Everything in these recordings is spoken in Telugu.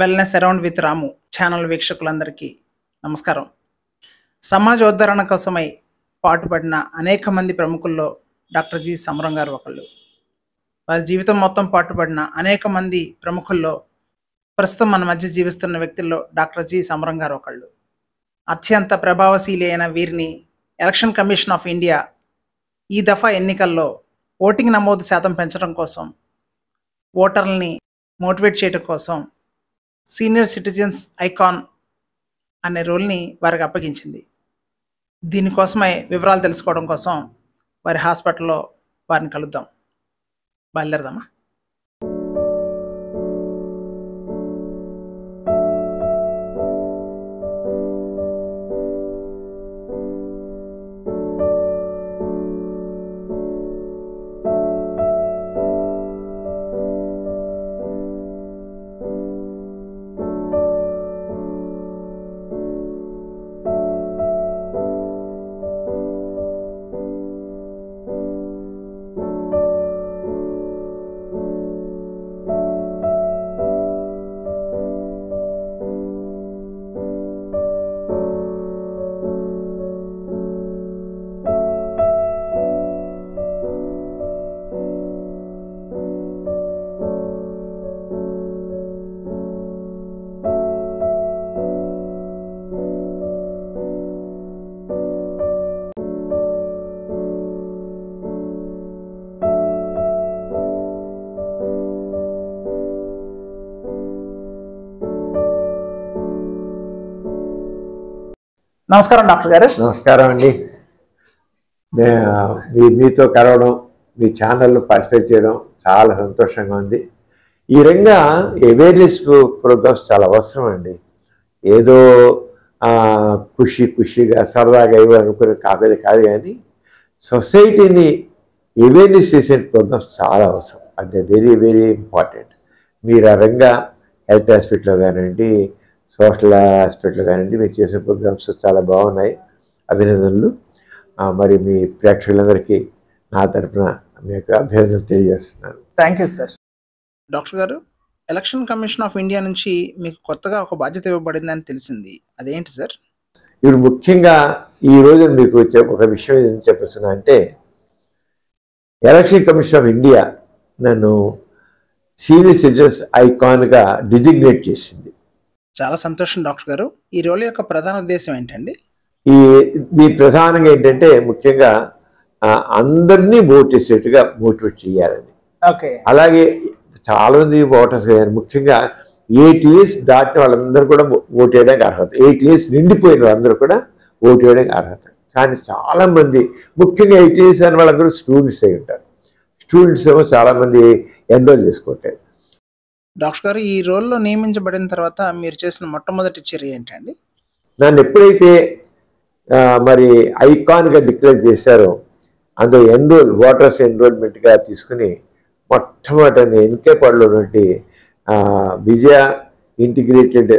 Wellness around with Ramu channel వీక్షకులందరికీ నమస్కారం. సమాజోద్ధరణ కోసమై పాటుపడిన అనేక మంది ప్రముఖుల్లో డాక్టర్ జి సమరం గారు ఒకళ్ళు. వారి జీవితం మొత్తం పాటుపడిన అనేక మంది ప్రముఖుల్లో ప్రస్తుతం మన మధ్య జీవిస్తున్న వ్యక్తుల్లో డాక్టర్ జి సమరం గారు ఒకళ్ళు. అత్యంత ప్రభావశీలి అయిన వీరిని ఎలక్షన్ కమిషన్ ఆఫ్ ఇండియా ఈ దఫా ఎన్నికల్లో ఓటింగ్ నమోదు శాతం పెంచడం కోసం, ఓటర్లని మోటివేట్ చేయడం కోసం సీనియర్ సిటిజన్స్ ఐకాన్ అనే రోల్ని వారికి అప్పగించింది. దీనికోసమై వివరాలు తెలుసుకోవడం కోసం వారి హాస్పిటల్లో వారిని కలుద్దాం. బయలుదేరదామా? నమస్కారం డాక్టర్ గారు. నమస్కారం అండి. మీతో కలవడం, మీ ఛానల్లో పార్టిసిపేట్ చేయడం చాలా సంతోషంగా ఉంది. ఈ రంగా అవేర్నెస్ ప్రోగ్రామ్స్ చాలా అవసరం అండి. ఏదో ఖుషిగా సరదాగా ఇవి అనుకునే కాదు కానీ సొసైటీని అవేర్నెస్ చేసే ప్రోగ్రామ్స్ చాలా అవసరం. అది వెరీ వెరీ ఇంపార్టెంట్. మీరు ఆ రంగా హెల్త్ హాస్పిటల్లో కానివ్వండి, సోషల్ హాస్పిటల్ కానివ్వండి, మీరు చేసే ప్రోగ్రామ్స్ చాలా బాగున్నాయి. అభినందనలు. మరి మీ ప్రేక్షకులందరికీ నా తరఫున మీకు అభినందనలు తెలియజేస్తున్నాను. Thank you sir. డాక్టర్ గారు, ఎలక్షన్ కమిషన్ ఆఫ్ ఇండియా నుంచి మీకు కొత్తగా ఒక బాధ్యత ఇవ్వబడిందని తెలిసింది. అదేంటి సార్? ఇప్పుడు ముఖ్యంగా ఈరోజు మీకు ఒక విషయం ఏం చెప్పేస్తున్నా అంటే, ఎలక్షన్ కమిషన్ ఆఫ్ ఇండియా నన్ను సీనియర్ సిటిజన్స్ ఐకాన్గా డిజిగ్నేట్ చేసింది. చాలా సంతోషం డాక్టర్ గారు. ఈ రోల్ యొక్క ప్రధాన ఉద్దేశం ఏంటండి? ఈ ప్రధానంగా ఏంటంటే, ముఖ్యంగా అందరినీ ఓట్ చేసేట్టుగా మోటివేట్ చేయాలని. ఓకే. అలాగే చాలామంది ఓటర్స్ గారు ముఖ్యంగా 8 years దాటిన వాళ్ళందరూ కూడా ఓటు వేయడానికి అర్హత, 8 years నిండిపోయిన వాళ్ళందరూ కూడా ఓటు వేయడానికి అర్హత. కానీ చాలామంది ముఖ్యంగా 8 years అని వాళ్ళందరూ స్టూడెంట్స్ అయి ఉంటారు. స్టూడెంట్స్ ఏమో చాలామంది ఎన్రోల్ చేసుకోవట్లేదు. డాక్టర్ గారు, ఈ రోల్లో నియమించబడిన తర్వాత మీరు చేసిన మొట్టమొదటి చర్య ఏంటండి? నన్ను ఎప్పుడైతే మరి ఐకాన్గా డిక్లేర్ చేశారో, అందులో ఓటర్స్ ఎన్రోల్మెంట్గా తీసుకుని మొట్టమొదటి ఎన్కేపాడులో ఉన్నటువంటి విజయ ఇంటిగ్రేటెడ్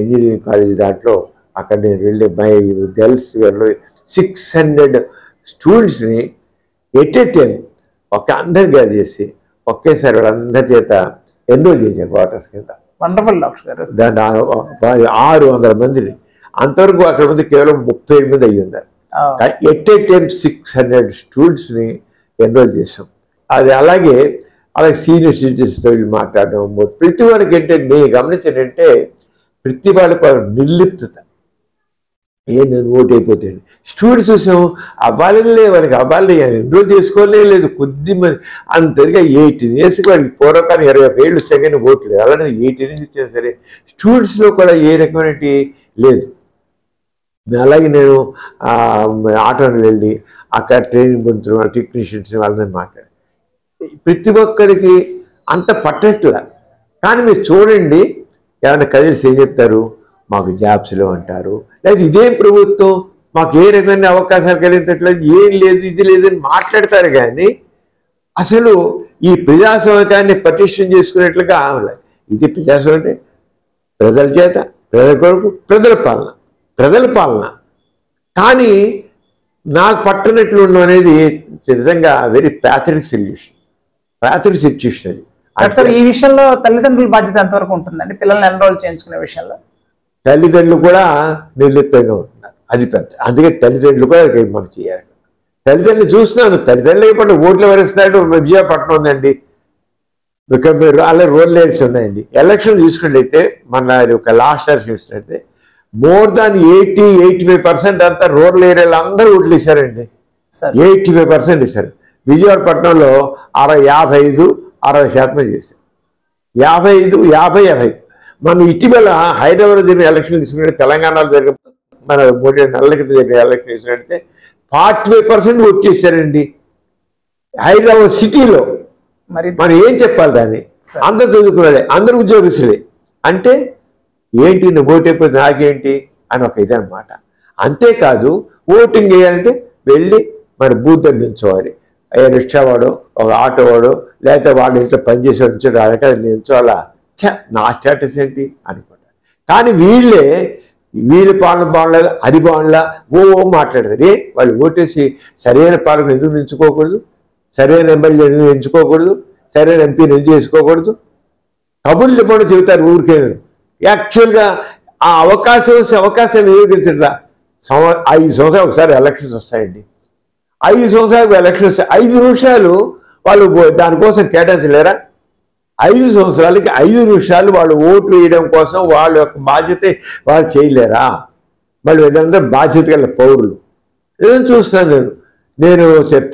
ఇంజనీరింగ్ కాలేజ్ దాంట్లో అక్కడ నేను వెళ్ళి మై గర్ల్స్ 600 స్టూడెంట్స్ని ఎట్ ఏ టైం అందరిగా చేసి ఒకేసారి వాళ్ళందరి చేత ఎన్రోల్ చేశాను ఓటర్స్ కింద. వండర్ఫుల్ డాక్టర్ గారు. దాన్ని 600 మందిని, అంతవరకు అక్కడ మంది కేవలం 37 మంది అయ్యి ఉన్నారు. ఎట్ ఏ టైం 600 స్టూడెంట్స్ని ఎన్రోల్ చేసాం. అది అలాగే సీనియర్ సిటిజన్స్తో మాట్లాడడం, ప్రతి వాళ్ళకి ఏంటంటే నేను గమనించానంటే, ప్రతి వాళ్ళకి నిర్లిప్తత. నేను ఓటు అయిపోతాను. స్టూడెంట్స్ చూసాం అవ్వాలే, వాళ్ళకి అవ్వాలి, ఎన్రోల్ చేసుకోలే లేదు కొద్ది మంది. అంతగా 18 years వాళ్ళకి పూర్వకాలం 21 ఏళ్ళు సెకండ్ ఓటు లేదు. అలాగే 18 years ఇచ్చినా సరే స్టూడెంట్స్లో కూడా ఏ రకమైన లేదు. అలాగే నేను ఆటోని వెళ్ళి అక్కడ ట్రైనింగ్ పొందుతున్న టెక్నీషియన్స్ వాళ్ళని మాట్లాడి ప్రతి ఒక్కరికి అంత పట్టట్లా. కానీ మీరు చూడండి, ఏమైనా కదిలిసి ఏం చెప్తారు, మాకు జాబ్స్లో అంటారు, లేదా ఇదేం ప్రభుత్వం మాకు ఏ రకమైన అవకాశాలు కలిగించట్లేదు, ఏం లేదు ఇది లేదని మాట్లాడతారు. కానీ అసలు ఈ ప్రజాస్వామ్యాన్ని పటిష్టం చేసుకునేట్లుగా ఇది ప్రజాస్వామ్యం అంటే ప్రజల చేత, ప్రజల కొరకు, ప్రజల పాలన. కానీ నాకు పట్టనట్లు ఉండడం అనేది నిజంగా వెరీ ప్యాథరిక్ సిచ్యుయేషన్ అది. డాక్టర్, ఈ విషయంలో తల్లిదండ్రుల బాధ్యత ఎంతవరకు ఉంటుందండి పిల్లల్ని ఎన్రోల్ చేయించుకునే విషయంలో? తల్లిదండ్రులు కూడా నిర్లిప్తంగా ఉంటున్నారు, అది పెద్ద. అందుకే తల్లిదండ్రులు కూడా మనం చేయాలి. తల్లిదండ్రులు చూస్తున్నాను, తల్లిదండ్రులు ఇప్పుడు ఓట్లు వరిస్తున్నాడు. విజయపట్నం ఉందండి, ఇక మీరు అలా రూరల్ ఏరియాస్ ఉన్నాయండి. ఎలక్షన్ చూసుకున్నట్లయితే మన ఒక లాస్ట్ ఇయర్ చూసినట్లయితే మోర్ దాన్ 85% అంతా రూరల్ ఏరియాలో అందరూ ఓట్లు వేశారండి. 85% ఇస్తారు. విజయపట్నంలో 55-60% చేశారు. 50 మన ఇటీవల హైదరాబాద్ జరిగిన ఎలక్షన్ తీసుకుంటే, తెలంగాణలో జరిగిన మన 3 నెలల క్రితం జరిగిన ఎలక్షన్ తీసుకుంటే 45% ఓట్ చేశారండి హైదరాబాద్ సిటీలో. మనం ఏం చెప్పాలి దాన్ని? అందరు చదువుకున్నాడే, అందరు ఉద్యోగస్తులే. అంటే ఏంటి, నువ్వు ఓటు అయిపోతే నాకేంటి అని ఒక ఇదనమాట. అంతేకాదు, ఓటింగ్ వేయాలంటే వెళ్ళి మరి బూత్ దగ్గర నిల్చోవాలి. రిక్షావాడు, ఒక ఆటోవాడు, లేకపోతే వాళ్ళ ఇంట్లో పనిచేసే నుంచి అది నిల్చోవాలా? నా స్టేటస్ ఏంటి అనుకుంటారు. కానీ వీళ్ళ పాలన బాగుండలేదు, అది బాగుండలా, మాట్లాడతారు. వాళ్ళు ఓటేసి సరైన పాలన ఎందుకు నిలుచుకోకూడదు, సరైన ఎమ్మెల్యే ఎందుకు ఎంచుకోకూడదు, సరైన ఎంపీని ఎందుకు చేసుకోకూడదు? కబుర్లు ఎప్పుడు చెబుతారు ఊరికే. యాక్చువల్గా ఆ అవకాశం వినియోగించరా? 5 సంవత్సరాలు ఒకసారి ఎలక్షన్స్ వస్తాయండి. 5 సంవత్సరాలకు ఎలక్షన్ వస్తాయి. 5 నిమిషాలు వాళ్ళు దానికోసం కేటాయించలేరా? 5 సంవత్సరాలకి 5 నిమిషాలు వాళ్ళు ఓట్లు వేయడం కోసం వాళ్ళ యొక్క బాధ్యత వాళ్ళు చేయలేరా? వాళ్ళు ఏదంతా బాధ్యత గల పౌరులు. ఏదో చూస్తున్నాను నేను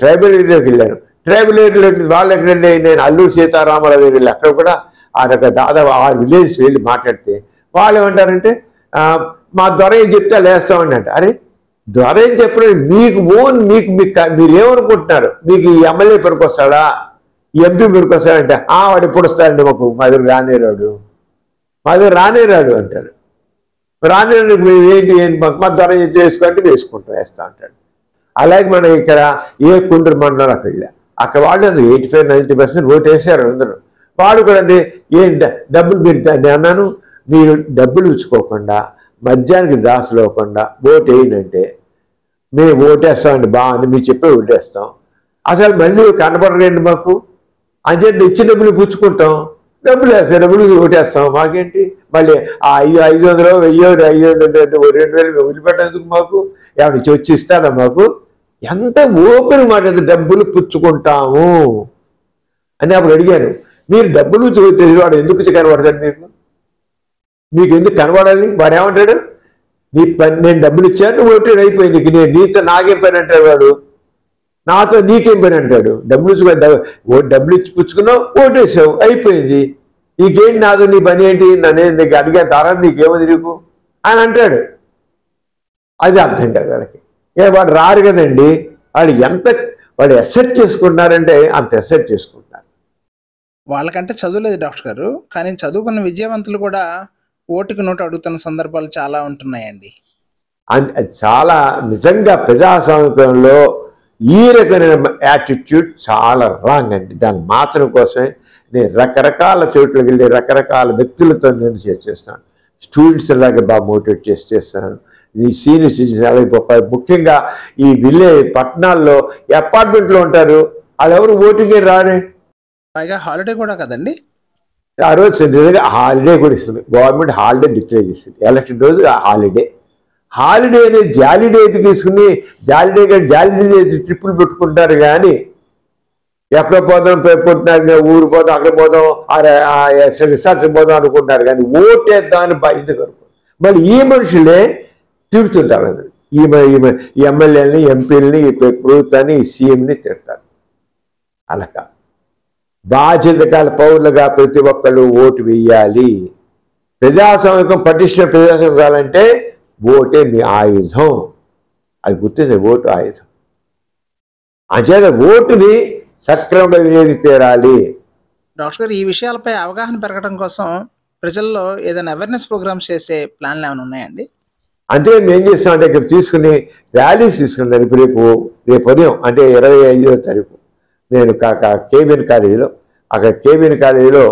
ట్రైబల్ ఏరియాకి వెళ్ళాను. ట్రైబల్ ఏరియాలోకి వాళ్ళు ఎక్కడ వెళ్ళి, నేను అల్లూరు సీతారామరావు వెళ్ళి అక్కడ కూడా దాదాపు 6 విలేజెస్ వెళ్ళి మాట్లాడితే వాళ్ళు ఏమంటారంటే, మా దొర ఏం చెప్తే లేస్తామని అంట. అరే, దొర ఏం చెప్పలేదు, మీరు ఏమనుకుంటున్నారు? మీకు ఈ ఎమ్మెల్యే పనికి వస్తాడా, ఈ ఎంపీ పనికి వస్తాడంటే, వాడు ఎప్పుడు వస్తాడండి, మాకు మధురు రానేరాడు అంటారు. రానేరాడు ఏంటి మా దొర చేసుకుంటే వేస్తా అంటాడు. అలాగే మనం ఇక్కడ కుండ్రు మండలం అక్కడ వాళ్ళు 85-90% ఓటు వేసారు అందరూ. వాడు కూడా అంటే డబ్బులు అన్నాను, మీరు డబ్బులు ఇచ్చుకోకుండా మద్యానికి దాసులోకుండా ఓటు వేయనంటే మేము ఓటేస్తామండి, బాగుంది మీరు చెప్పే ఓటేస్తాం. అసలు మళ్ళీ కనపడరండి మాకు. అంచేత ఇచ్చిన డబ్బులు పుచ్చుకుంటాం, డబ్బులు వేస్తాం, డబ్బులు ఓటేస్తాం. మాకేంటి మళ్ళీ 500, 1000, 500, 2000 వదిలిపెట్టేందుకు మాకు? ఎవరి వచ్చి ఇస్తాడా మాకు? ఎంత ఓపెన్ మాట, డబ్బులు పుచ్చుకుంటాము అని అప్పుడు అడిగాను. మీరు డబ్బులు వాడు ఎందుకు కనబడతాడు? మీకు ఎందుకు కనబడాలి? వాడు ఏమంటాడు, నేను డబ్బులు ఇచ్చాను, ఓటు అయిపోయింది, నీతో నాకేం పని అంటాడు వాడు. నాతో నీకేం పని అంటాడు? డబ్బులు ఇచ్చి పుచ్చుకున్నావు, ఓటేసావు, అయిపోయింది, నీకేంటి నాతో నీ పని ఏంటి, నీకు అడిగే తర్వాత నీకేమది నీకు అని అంటాడు. అది అర్థం కాదు వాళ్ళకి. వాడు రారు కదండి. వాళ్ళు ఎసెప్ట్ చేసుకుంటున్నారంటే అంత ఎసెప్ట్ చేసుకుంటున్నారు. వాళ్ళకంటే చదువులేదు డాక్టర్ గారు, కానీ చదువుకున్న విజయవంతులు కూడా ఓటుకు నోటు అడుగుతున్న సందర్భాలు చాలా ఉంటున్నాయండి. చాలా నిజంగా ప్రజాస్వామ్యంలో ఈ రకమైన యాటిట్యూడ్ చాలా రాంగ్ అండి. దాన్ని మార్చడం కోసమే నేను రకరకాల చోట్లకి వెళ్ళి రకరకాల వ్యక్తులతో నేను చేస్తాను. స్టూడెంట్స్ అలాగే బాగా మోటివేట్ చేస్తాను. ఈ సీనియర్ సిటిజన్స్ అలాగే ముఖ్యంగా ఈ విలేజ్ పట్టణాల్లో అపార్ట్మెంట్లో ఉంటారు, వాళ్ళు ఎవరు ఓటింగ్ రారే. పైగా హాలిడే కూడా కదండి. ఆ రోజు నిజంగా హాలిడే కూడా ఇస్తుంది గవర్నమెంట్. హాలిడే డిక్లేర్ చేస్తుంది ఎలక్షన్ రోజు. హాలిడే అనేది జాలిడే అయితే తీసుకుని జాలిడే ట్రిప్పులు పెట్టుకుంటారు. కానీ ఎక్కడ పోదాం పెట్టుకుంటున్నారు, ఊరు పోదాం, అక్కడ పోదాం, రిసార్ట్స్ పోదాం అనుకుంటున్నారు. కానీ ఓటేద్దామని బాధ్యత మళ్ళీ ఈ మనుషులే తిడుతుంటారు. ఈ ఎమ్మెల్యేలని, ఎంపీలని, ఈ ప్రభుత్వాన్ని, ఈ సీఎంని తిడతారు. అలా కాదు, బాధ్యత గల పౌరులుగా ప్రతి ఒక్కళ్ళు ఓటు వేయాలి. ప్రజాస్వామ్యం పటిష్ట ప్రజాస్వామ్యం కావాలంటే ఓటే మీ ఆయుధం. అది గుర్తించే, ఓటు ఆయుధం. అంచేత ఓటుని సక్రమంగా వినియోగించాలి. డాక్టర్ గారు, ఈ విషయాలపై అవగాహన పెరగడం కోసం ప్రజల్లో ఏదైనా అవేర్నెస్ ప్రోగ్రామ్స్ చేసే ప్లాన్లు ఏమైనా ఉన్నాయండి? అంతే మేము ఏం చేస్తామంటే ఇక్కడ తీసుకుని ర్యాలీస్ తీసుకున్నాను. రేపు ఉదయం అంటే 25వ తారీఖు నేను కేబిఎన్ కాలేజీలో, అక్కడ కేబిఎన్ కాలేజీలో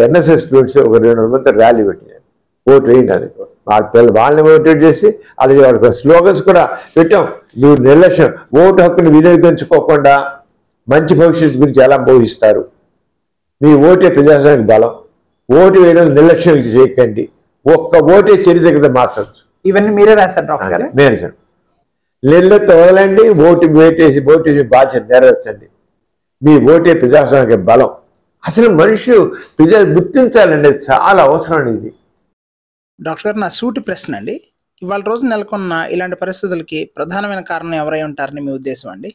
ఎన్ఎస్ఎస్ స్టూడెంట్స్ ఒక 200 మంది ర్యాలీ పెట్టినాను. ఓటు వేయండి అది వాళ్ళని మోటివేట్ చేసి, అలాగే వాళ్ళకి స్లోగన్స్ కూడా పెట్టాం. మీరు నిర్లక్ష్యం, ఓటు హక్కుని వినియోగించుకోకుండా మంచి భవిష్యత్తు గురించి ఎలా బోధిస్తారు, మీ ఓటే ప్రజాస్వామ్యానికి బలం. ఓటు వేయడం నిర్లక్ష్యం చేయకండి. ఒక్క ఓటే చరిత్ర మార్చవచ్చు. ఇవన్నీ మీరే రాశారు డాక్టర్ గారు? నేను నిర్లక్ష్యం వదలండి. ఓటేసి బాధ్యత నెరవేర్చండి. మీ ఓటే ప్రజాస్వామ్యానికి బలం. అసలు మనిషి ప్రజలు గుర్తించాలండి, చాలా అవసరం ఇది. డాక్టర్ గారు, నా సూటి ప్రశ్న అండి, ఇవాళ రోజు నెలకొన్న ఇలాంటి పరిస్థితులకి ప్రధానమైన కారణం ఎవరై ఉంటారని మీ ఉద్దేశం అండి?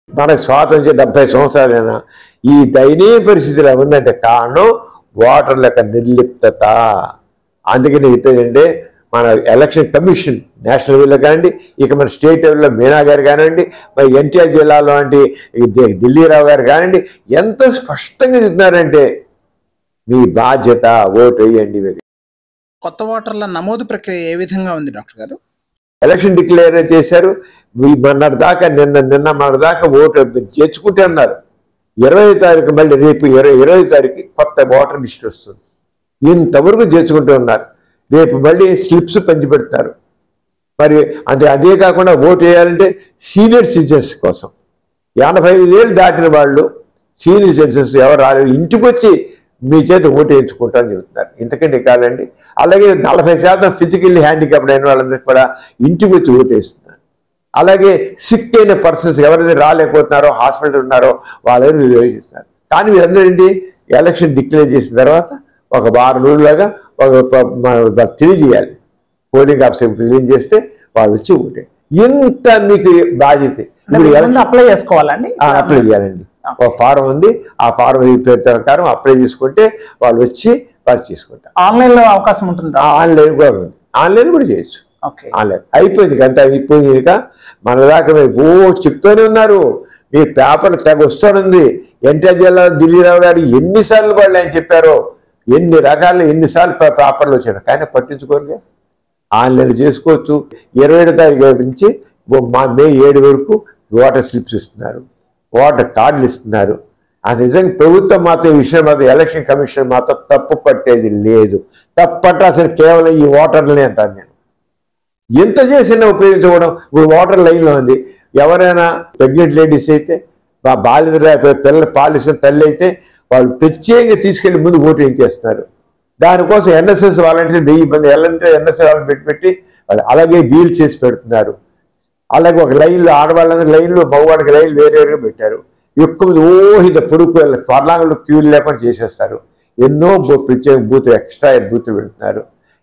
మనకు స్వాతంత్రం 70 సంవత్సరాలైనా ఈ దయనీయ పరిస్థితిలో ఉందంటే కారణం ఓటర్ల యొక్క నిర్లిప్తత. అందుకని చెప్పేదంటే మన ఎలక్షన్ కమిషన్ నేషనల్ లెవెల్లో కానివ్వండి, ఇక మన స్టేట్ లెవెల్లో మీనా గారు కానివ్వండి, మరి ఎన్టీఆర్ జిల్లాలో లాంటి ఢిల్లీరావు గారు కానివ్వండి, ఎంత స్పష్టంగా చెప్తున్నారంటే మీ బాధ్యత ఓటు వేయండి. కొత్త ఓటర్ల నమోదు ప్రక్రియ ఏ విధంగా ఉంది డాక్టర్ గారు? ఎలక్షన్ డిక్లేర్ చేశారు. మొన్నటి దాకా మొన్నటి దాకా ఓటు చేర్చుకుంటే అన్నారు. 20వ తారీఖు మళ్ళీ రేపు 20వ తారీఖు కొత్త ఓటర్ లిస్ట్ వస్తుంది. ఇంతవరకు చేర్చుకుంటూ ఉన్నారు. రేపు మళ్ళీ స్లిప్స్ పంచిపెడతారు. మరి అదే కాకుండా ఓటు వేయాలంటే సీనియర్ సిటిజన్స్ కోసం 85 ఏళ్ళు దాటిన వాళ్ళు సీనియర్ సిటిజన్స్ ఎవరు రాలేదు, ఇంటికి వచ్చి మీ చేత ఓటు వేయించుకుంటారని చెబుతున్నారు. ఇంతకంటే కాదండి. అలాగే 40% ఫిజికల్లీ హ్యాండిక్యాప్డ్ అయిన వాళ్ళందరికీ కూడా ఇంటికి వచ్చి ఓటు వేస్తున్నారు. అలాగే సిక్ అయిన పర్సన్స్ ఎవరైతే రాలేకపోతున్నారో, హాస్పిటల్ ఉన్నారో వాళ్ళని నిర్వహిస్తున్నారు. కానీ వీళ్ళందరూ ఏంటి, ఎలక్షన్ డిక్లేర్ చేసిన తర్వాత ఒక వారం రోజులాగా తెలియజేయాలి. పోలింగ్ ఆఫీసర్ క్లీన్ చేస్తే వాళ్ళు వచ్చి ఓటే. ఇంత మీకు బాధ్యత. ఇప్పుడు అప్లై చేసుకోవాలండి? అప్లై చేయాలండి. ఒక ఫారం ఉంది, ఆ ఫారం ప్రకారం అప్లై చేసుకుంటే వాళ్ళు వచ్చి వాళ్ళు చేసుకుంటారు. ఆన్లైన్లో అవకాశం ఉంటుంది? ఆన్లైన్ కూడా ఉంది, ఆన్లైన్ కూడా చేయొచ్చు. ఆన్లైన్ అయిపోయింది అంతా అయిపోయింది. ఇక మన దాకా చెప్తూనే ఉన్నారు. మీ పేపర్లు తెగ వస్తుంది. ఎన్టీఆర్ జిల్లా ఢిల్లీరావు గారు ఎన్నిసార్లు వాళ్ళు ఆయన చెప్పారో, ఎన్నిసార్లు పేపర్లు వచ్చారు, కానీ పట్టించుకోరుగా. ఆన్లైన్ చేసుకోవచ్చు. 27వ తారీఖు నుంచి మే 7 వరకు ఓటర్ స్లిప్స్ ఇస్తున్నారు, ఓటర్ కార్డులు ఇస్తున్నారు. అది నిజంగా ప్రభుత్వం మాత్రం ఈ విషయం మాత్రం ఎలక్షన్ కమిషన్ మాత్రం తప్పు పట్టేది లేదు. తప్పట్ట అసలు కేవలం ఈ ఓటర్లనే అంటాను నేను. ఎంత చేసినా ఉపయోగించుకోవడం. ఇప్పుడు ఓటర్ లైన్లో ఉంది. ఎవరైనా ప్రెగ్నెంట్ లేడీస్ అయితే, పిల్లలు పాలిసిన తల్లి అయితే వాళ్ళు ప్రత్యేకంగా తీసుకెళ్లి ముందు ఓటు వేయించేస్తున్నారు. దానికోసం ఎన్ఎస్ఎస్ వాలంటీర్ 1000 మంది ఎన్ఎస్ఎస్ వాళ్ళని పెట్టి అలాగే వీల్ చేసి పెడుతున్నారు. అలాగే ఒక లైన్లో ఆడవాళ్ళందరూ లైన్లో, మగవాళ్ళకి లైన్లు వేరేగా పెట్టారు. ఎక్కువ ఇంత పొరుగు పర్లాంగంలో క్యూలు లేకుండా చేసేస్తారు. ఎన్నో ప్రత్యేక బూతులు, ఎక్స్ట్రా బూతులు పెడుతున్నారు.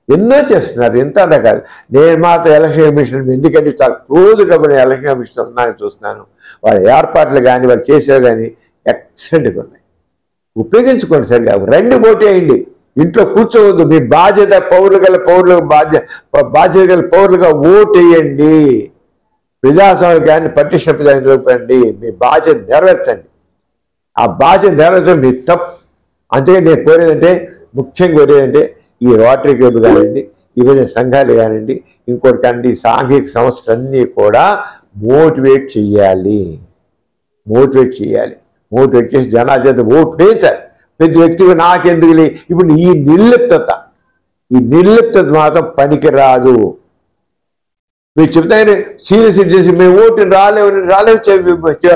ఎన్నో చేస్తున్నారు. ఎంత అన్నా కాదు. నేను మాత్రం ఎలక్షన్ కమిషన్ ఎందుకంటే చాలా క్లోజ్గా కూడా ఎలక్షన్ కమిషన్ ఉన్నానని చూస్తున్నాను. వాళ్ళ ఏర్పాట్లు కానీ వాళ్ళు చేసేవి కానీ ఎక్సలెంట్గా ఉన్నాయి. ఉపయోగించుకోండి సరిగా. రండి ఓటు వేయండి. ఇంట్లో కూర్చోవద్దు. మీ బాధ్యత బాధ్యత గల పౌరులుగా ఓటు వేయండి. ప్రజాస్వామ్యాన్ని పటిష్ట ప్రజాస్వామ్యండి. మీ బాధ్యత నెరవేర్చండి. ఆ బాధ్యత నెరవేర్చడం మీ తప్పు. అందుకే నేను కోరేదంటే, ముఖ్యంగా కోరేదంటే ఈ రోటరీ క్లబ్ కానివ్వండి, ఇవన్నీ సంఘాలు కానివ్వండి, ఇంకోటి కానివ్వండి, సాంఘిక సంస్థలన్నీ కూడా మోటివేట్ చేయాలి. మోటివేట్ చేసి జనాల చేత ఓటు వేయించాలి. ప్రతి వ్యక్తికి నాకెందుకు ఇప్పుడు ఈ నిర్లిప్తత మాత్రం పనికిరాదు. మీరు చెప్తానే సీనియర్ సిటిజన్స్ మేము ఓటు రాలేవు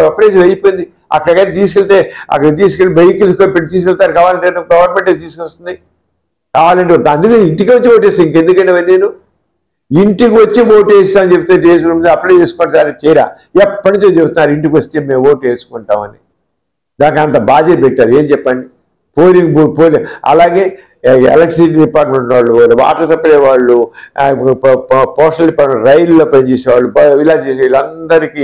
అప్రైజ్ అయిపోయింది. అక్కడికైతే తీసుకెళ్తే అక్కడ తీసుకెళ్ళి వెహికల్స్ పెట్టి తీసుకెళ్తారు. కావాలంటే గవర్నమెంట్ తీసుకొస్తుంది. కావాలంటే అందుకని ఇంటికి వచ్చి ఓటేస్తాను. ఇంకెందుకంటే నేను ఇంటికి వచ్చి ఓటు వేస్తా అని చెప్తే అప్లై చేసుకుంటారు. చేయరా ఎప్పటి నుంచో చెబుతున్నారు ఇంటికి వస్తే మేము ఓటు వేసుకుంటామని. దానికి అంత బాధ్యత పెట్టారు. ఏం చెప్పండి. పోలింగ్ అలాగే ఎలక్ట్రిసిటీ డిపార్ట్మెంట్ వాళ్ళు, వాటర్ సప్లై వాళ్ళు, పోస్టల్ డిపార్ట్మెంట్, రైల్లో పనిచేసేవాళ్ళు, ఇలా చేసే వీళ్ళందరికీ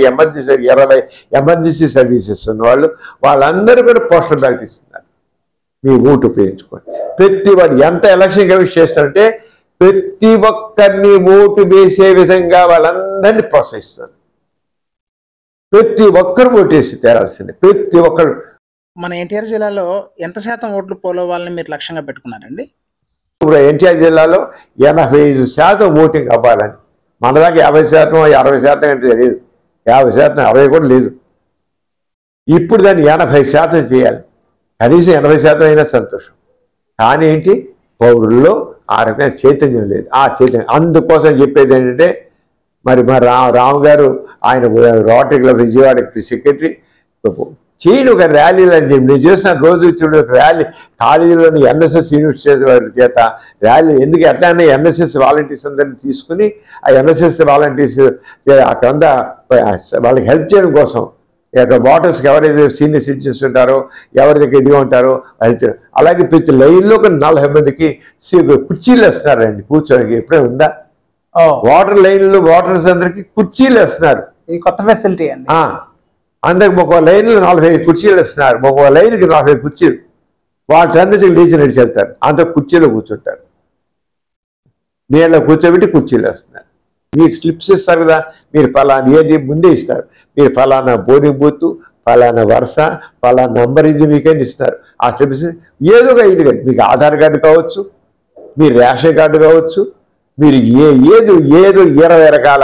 ఎమర్జెన్సీ సర్వీసెస్ ఉన్నవాళ్ళు వాళ్ళందరూ కూడా పోస్టల్ బ్యాలెట్ ఇస్తున్నారు. మీ ఓటు ఉపయోగించుకోండి. ప్రతి వాడు ఎంత ఎలక్షన్ కమిషన్ చేస్తారంటే ప్రతి ఒక్కరిని ఓటు వేసే విధంగా వాళ్ళందరినీ ప్రోత్సహిస్తారు. ప్రతి ఒక్కరు ఓటు వేసి తేరాల్సిందే. ప్రతి ఒక్కరు. మన ఎన్టీఆర్ జిల్లాలో ఎంత శాతం ఓట్లు పోలవ్వాలని మీరు లక్ష్యంగా పెట్టుకున్నారండి? ఇప్పుడు ఎన్టీఆర్ జిల్లాలో 85% ఓటింగ్ అవ్వాలని. మన దాకా 50%, 60% అంటే లేదు. 50%, 60% కూడా లేదు. ఇప్పుడు దాన్ని 80% చేయాలి. కనీసం 80% అయినా సంతోషం. కానీ ఏంటి, పౌరుల్లో ఆ రకమైన చైతన్యం లేదు. ఆ చైతన్యం అందుకోసం చెప్పేది ఏంటంటే, మరి రాము గారు ఆయన రోటరీ క్లబ్ విజయవాడకి సెక్రటరీ, చేయండి ఒక ర్యాలీలు అని చెప్పి. నేను చేసిన రోజు చూడు ఒక ర్యాలీ కాలేజీలోని ఎన్ఎస్ఎస్ యూనివర్సిటీ వారి చేత ర్యాలీ, ఎందుకు ఎట్లానే ఎన్ఎస్ఎస్ వాలంటీర్స్ అందరినీ తీసుకుని ఆ ఎన్ఎస్ఎస్ వాలంటీర్స్ అక్కడంతా వాళ్ళకి హెల్ప్ చేయడం కోసం ఇక్కడ వాటర్స్కి ఎవరైతే సీనియర్ సిటిజన్స్ ఉంటారో ఎవరి దగ్గర ఇదిగా ఉంటారో హెల్ప్ చేయడం. అలాగే ప్రతి లైన్లో ఒక 40 మందికి కుర్చీలు వేస్తున్నారండి కూర్చోడానికి. ఎప్పుడే ఉందా? వాటర్ లైన్లో వాటర్స్ అందరికి కుర్చీలు వేస్తున్నారు. ఇది కొత్త ఫెసిలిటీ అండి. అందరికి ఒక లైన్లో 45 కుర్చీలు వేస్తున్నారు. ఒక లైన్కి 40 కుర్చీలు. వాళ్ళ టెండర్స్కి లేచి నడిచి వెళ్తారు. అంత కుర్చీలో కూర్చుంటారు. నీళ్ళ కూర్చోబెట్టి కుర్చీలు వేస్తున్నారు. మీకు స్లిప్స్ ఇస్తారు కదా, మీరు ఫలానా ఏంటి ముందే ఇస్తారు. మీరు ఫలానా బోర్డింగ్ బూత్, ఫలానా వరుస, ఫలానా నంబర్ ఇది మీకేం ఇస్తారు. ఆ స్లిప్స్ ఏదో ఒక ఐడి కార్డు, మీకు ఆధార్ కార్డు కావచ్చు, మీ రేషన్ కార్డు కావచ్చు, మీరు ఏదో 20 రకాల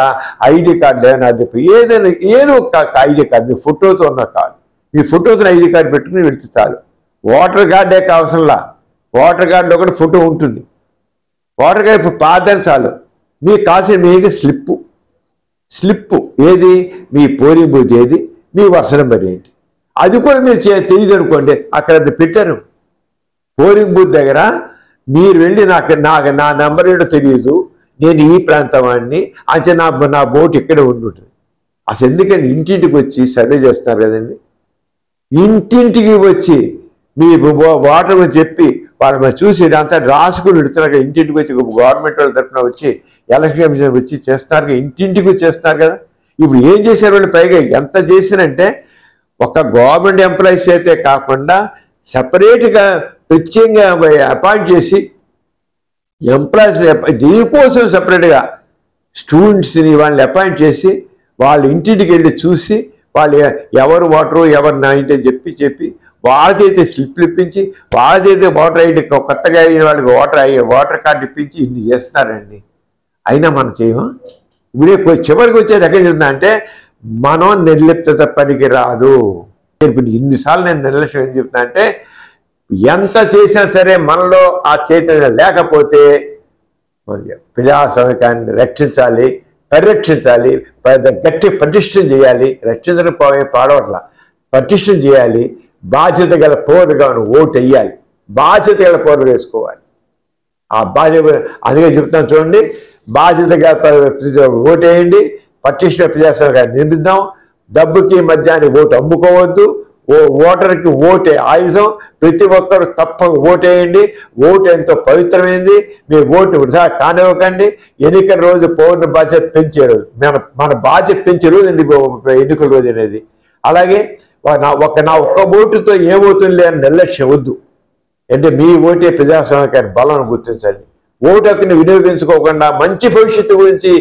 ఐడి కార్డు అని అది ఏదైనా ఏదో ఒక ఐడి కార్డు మీ ఫోటోతో ఉన్న కాదు. మీ ఫోటోతో ఐడి కార్డు పెట్టుకుని వెళ్తే చాలు. ఓటర్ కార్డే కావసంలా, ఓటర్ కార్డులో కూడా ఫోటో ఉంటుంది. ఓటర్ కార్డు ఇప్పుడు పాదని చాలు. మీకు కాసిన మీకు స్లిప్పు ఏది, మీ పోలింగ్ బూత్ ఏది, మీ వరుస నెంబర్ ఏంటి, అది కూడా మీరు తెలియదు అనుకోండి. అక్కడ పెట్టారు పోలింగ్ బూత్ దగ్గర, మీరు వెళ్ళి నా నెంబర్ ఏంటో తెలియదు, నేను ఈ ప్రాంతం వాడిని అంటే నా బోట్ ఇక్కడే ఉంటుంది. అసలు ఎందుకంటే ఇంటింటికి వచ్చి సర్వే చేస్తున్నారు కదండి. ఇంటింటికి వచ్చి మీ వాటర్ చెప్పి వాళ్ళు చూసి అంతా రాసుకుని పెడుతున్నారు. ఇంటింటికి వచ్చి గవర్నమెంట్ వాళ్ళ తరఫున వచ్చి ఎలక్షన్ కమిషన్ వచ్చి చేస్తున్నారు, ఇంటింటికి వచ్చి చేస్తున్నారు కదా. ఇప్పుడు ఏం చేశారు వాళ్ళు? పైగా ఎంత చేసినంటే ఒక గవర్నమెంట్ ఎంప్లాయీస్ అయితే కాకుండా సెపరేట్గా ప్రత్యేకంగా అపాయింట్ చేసి ఎంప్లాయీస్ దీనికోసం సెపరేట్గా స్టూడెంట్స్ని వాళ్ళని అపాయింట్ చేసి వాళ్ళ ఇంటింటికి వెళ్ళి చూసి వాళ్ళు ఎవరు ఓటరు ఎవరు నా ఇంటి అని చెప్పి వాళ్ళకైతే స్లిప్లు ఇప్పించి వాళ్ళకైతే ఓటర్ ఐడి కొత్తగా అయిన వాళ్ళకి ఓటర్ కార్డు ఇప్పించి ఇన్ని చేస్తున్నారండి. అయినా మనం చేయమా? ఇప్పుడే చివరికి వచ్చేది ఎక్కడ చెప్తున్నా మనం నిర్లిప్తత పనికి రాదు. ఇప్పుడు ఇన్నిసార్లు నేను నిర్లక్ష్యం ఏం చెప్తున్నా అంటే ఎంత చేసినా సరే మనలో ఆ చైతన్యం లేకపోతే ప్రజాస్వామ్యాన్ని రక్షించాలి, పరిరక్షించాలి, గట్టి పటిష్టం చేయాలి. రక్షించడం పాడవట్ల, పటిష్టం చేయాలి. బాధ్యత గల పౌరులుగా ఓటు వేయాలి, బాధ్యత గల పౌరులు వేసుకోవాలి. ఆ బాధ్యత అందుకే చెప్తాను చూడండి, బాధ్యత గల ఓటు వేయండి, పటిష్ట ప్రజాస్వామ్యాన్ని నిర్మిద్దాం. డబ్బుకి మధ్యాహ్నం ఓటు అమ్ముకోవద్దు. ఓటర్కి ఓటే ఆయుధం. ప్రతి ఒక్కరు తప్పక ఓటేయండి. ఓటు ఎంతో పవిత్రమైంది. మీ ఓటు వృధా కానివ్వకండి. ఎన్నికల రోజు పౌరుల బాధ్యత పెంచే రోజు, మన బాధ్యత పెంచే రోజు ఎన్నికల రోజు అనేది. అలాగే నా ఒక్క ఓటుతో ఏమవుతుంది అని నిర్లక్ష్యం వద్దు. అంటే మీ ఓటే ప్రజాస్వామ్యానికి బలం గుర్తించండి. ఓటు హక్కుని వినియోగించుకోకుండా మంచి భవిష్యత్తు గురించి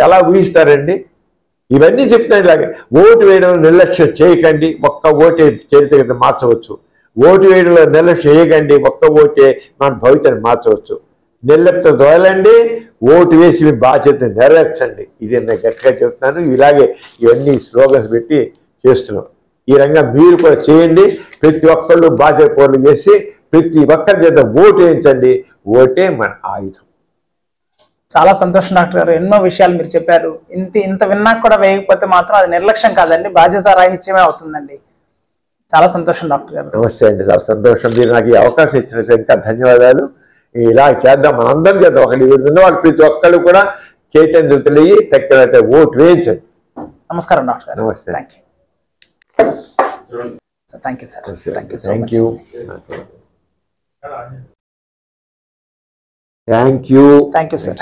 ఎలా ఊహిస్తారండి? ఇవన్నీ చెప్తాను. ఇలాగే ఓటు వేయడంలో నిర్లక్ష్యం చేయకండి. ఒక్క ఓటే చరిత్ర మార్చవచ్చు. ఓటు వేయడంలో నిర్లక్ష్యం చేయకండి. ఒక్క ఓటే మన భవితను మార్చవచ్చు. నిర్లిప్త దోయలండి, ఓటు వేసి మీ బాధ్యతను నెరవేర్చండి. ఇది నేను గట్టిగా చెప్తున్నాను. ఇలాగే ఇవన్నీ స్లోగన్స్ పెట్టి చేస్తున్నాం. ఈ రంగా మీరు కూడా చేయండి. ప్రతి ఒక్కళ్ళు బాధ్యత పౌరులు చేసి ప్రతి ఒక్కరి చేత ఓటు వేయించండి. ఓటే మన ఆయుధం. చాలా సంతోషం డాక్టర్ గారు. ఎన్నో విషయాలు మీరు చెప్పారు. ఇంత విన్నా కూడా వేయకపోతే మాత్రం అది నిర్లక్ష్యం కాదండి, బాధ్యత రాహిత్యమే అవుతుందండి. చాలా సంతోషం డాక్టర్ గారు. నమస్తే అండి, చాలా సంతోషం. మీరు నాకు ఈ అవకాశం ఇచ్చినట్టు ఇంకా ధన్యవాదాలు. ఇలా చేద్దాం, మనందరం చేద్దాం. ఒకటి ఉన్న వాళ్ళు ప్రతి ఒక్కళ్ళు కూడా చైతన్యతలయ్యి తక్కువ ఓటు వేయించండి. నమస్కారం డాక్టర్ గారు. నమస్తే. Thank you sir. Thank you. Thank you sir.